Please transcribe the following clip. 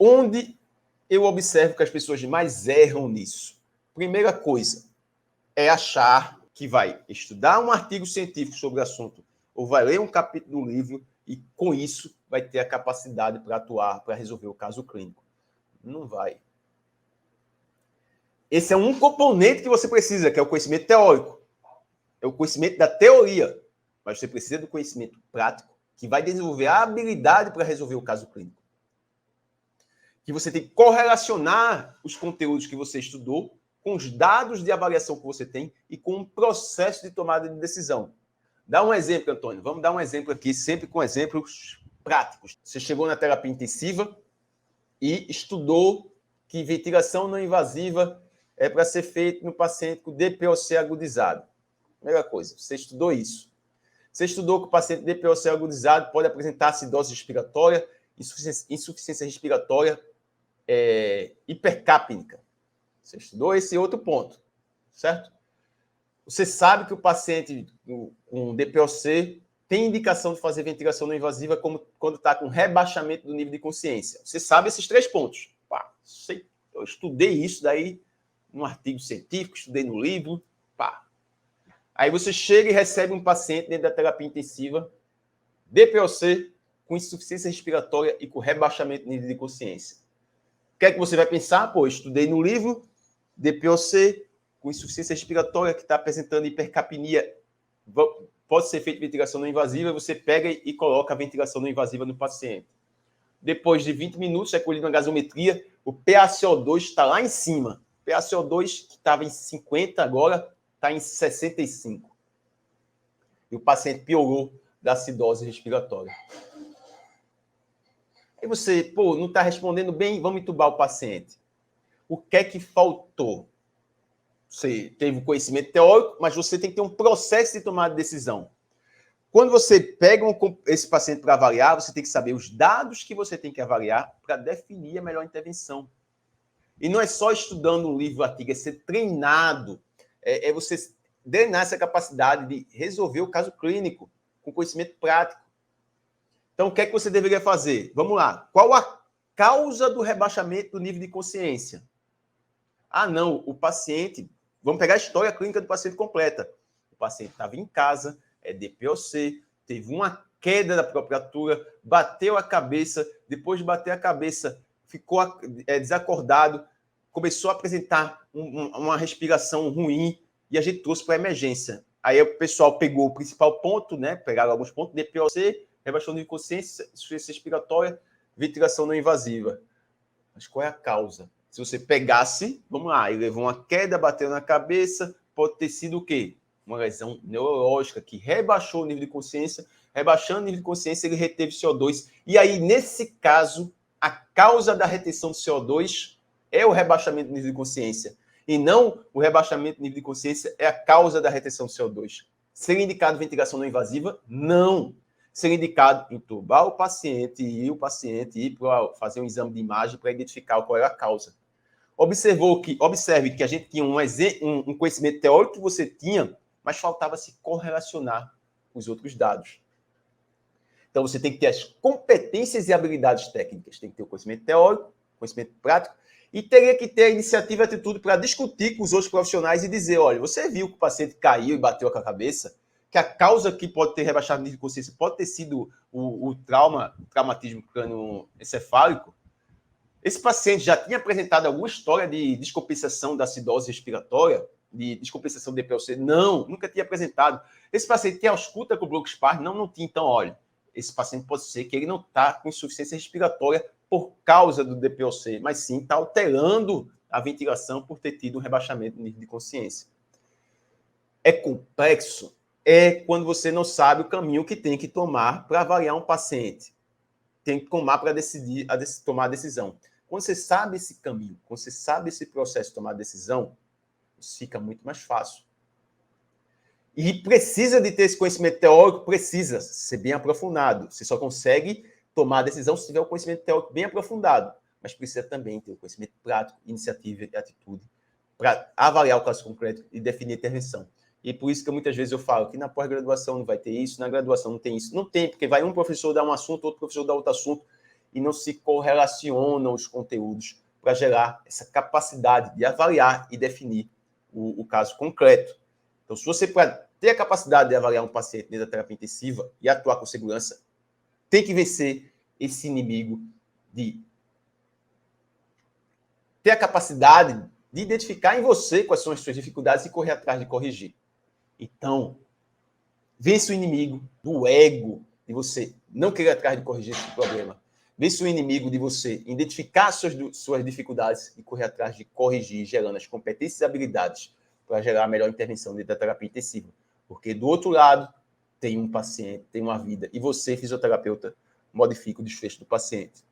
Onde eu observo que as pessoas mais erram nisso? Primeira coisa é achar que vai estudar um artigo científico sobre o assunto ou vai ler um capítulo do livro e, com isso, vai ter a capacidade para atuar, para resolver o caso clínico. Não vai. Esse é um componente que você precisa, que é o conhecimento teórico. É o conhecimento da teoria. Mas você precisa do conhecimento prático, que vai desenvolver a habilidade para resolver o caso clínico. Que você tem que correlacionar os conteúdos que você estudou com os dados de avaliação que você tem e com o processo de tomada de decisão. Dá um exemplo, Antônio. Vamos dar um exemplo aqui, sempre com exemplos práticos. Você chegou na terapia intensiva e estudou que ventilação não invasiva é para ser feito no paciente com DPOC agudizado. Primeira coisa, você estudou isso. Você estudou que o paciente DPOC agudizado pode apresentar acidose respiratória, insuficiência respiratória hipercapnica. Você estudou esse outro ponto, certo? Você sabe que o paciente com DPOC tem indicação de fazer ventilação não invasiva quando está com rebaixamento do nível de consciência. Você sabe esses 3 pontos. Pá, eu estudei isso daí num artigo científico, estudei no livro. Pá. Aí você chega e recebe um paciente dentro da terapia intensiva, DPOC, com insuficiência respiratória e com rebaixamento do nível de consciência. O que é que você vai pensar? Pô, estudei no livro, DPOC, com insuficiência respiratória, que está apresentando hipercapnia, pode ser feita ventilação não invasiva, você pega e coloca a ventilação não invasiva no paciente. Depois de 20 minutos, é colhido uma gasometria, o PaCO2 está lá em cima. O PaCO2, que estava em 50, agora está em 65. E o paciente piorou da acidose respiratória. Aí você, pô, não está respondendo bem, vamos entubar o paciente. O que é que faltou? Você teve o conhecimento teórico, mas você tem que ter um processo de tomada de decisão. Quando você pega esse paciente para avaliar, você tem que saber os dados que você tem que avaliar para definir a melhor intervenção. E não é só estudando um livro, artigo, é ser treinado. É você treinar essa capacidade de resolver o caso clínico com conhecimento prático. Então, o que é que você deveria fazer? Vamos lá. Qual a causa do rebaixamento do nível de consciência? Ah, não, o paciente... Vamos pegar a história clínica do paciente completa. O paciente estava em casa, é DPOC, teve uma queda da própria altura, bateu a cabeça, depois de bater a cabeça, ficou desacordado, começou a apresentar uma respiração ruim e a gente trouxe para a emergência. Aí o pessoal pegou o principal ponto, né? Pegaram alguns pontos, DPOC, rebaixou de consciência, insuficiência respiratória, ventilação não invasiva. Mas qual é a causa? Se você pegasse, vamos lá, ele levou uma queda, bateu na cabeça, pode ter sido o quê? Uma lesão neurológica que rebaixou o nível de consciência, rebaixando o nível de consciência, ele reteve CO2. E aí, nesse caso, a causa da retenção de CO2 é o rebaixamento do nível de consciência. E não o rebaixamento do nível de consciência é a causa da retenção de CO2. Seria indicado ventilação não invasiva? Não. Seria indicado entubar o paciente e o paciente ir para fazer um exame de imagem para identificar qual era a causa. Observe que a gente tinha um conhecimento teórico que você tinha, mas faltava se correlacionar com os outros dados. Então, você tem que ter as competências e habilidades técnicas. Tem que ter o conhecimento teórico, conhecimento prático, e teria que ter a iniciativa e atitude para discutir com os outros profissionais e dizer, olha, você viu que o paciente caiu e bateu com a cabeça, que a causa que pode ter rebaixado o nível de consciência pode ter sido o traumatismo crânioencefálico. Esse paciente já tinha apresentado alguma história de descompensação da acidose respiratória, de descompensação do DPOC? Não, nunca tinha apresentado. Esse paciente tem ausculta com o Bloch-Spar? Não tinha. Então, olha, esse paciente pode ser que ele não está com insuficiência respiratória por causa do DPOC, mas sim está alterando a ventilação por ter tido um rebaixamento do nível de consciência. É complexo. É quando você não sabe o caminho que tem que tomar para avaliar um paciente. Tem que tomar para tomar a decisão. Quando você sabe esse caminho, quando você sabe esse processo de tomar a decisão, fica muito mais fácil. E precisa de ter esse conhecimento teórico, precisa ser bem aprofundado. Você só consegue tomar a decisão se tiver o conhecimento teórico bem aprofundado. Mas precisa também ter o conhecimento prático, iniciativa e atitude para avaliar o caso concreto e definir a intervenção. E por isso que muitas vezes eu falo que na pós-graduação não vai ter isso, na graduação não tem isso. Não tem, porque vai um professor dar um assunto, outro professor dar outro assunto. e não se correlacionam os conteúdos para gerar essa capacidade de avaliar e definir o caso concreto. Então, se você, para ter a capacidade de avaliar um paciente dentro da terapia intensiva e atuar com segurança, tem que vencer esse inimigo de ter a capacidade de identificar em você quais são as suas dificuldades e correr atrás de corrigir. Então, vence o inimigo do ego, de você não querer atrás de corrigir esse problema. Vence o inimigo de você identificar suas dificuldades e correr atrás de corrigir, gerando as competências e habilidades para gerar a melhor intervenção dentro da terapia intensiva. Porque do outro lado, tem um paciente, tem uma vida, e você, fisioterapeuta, modifica o desfecho do paciente.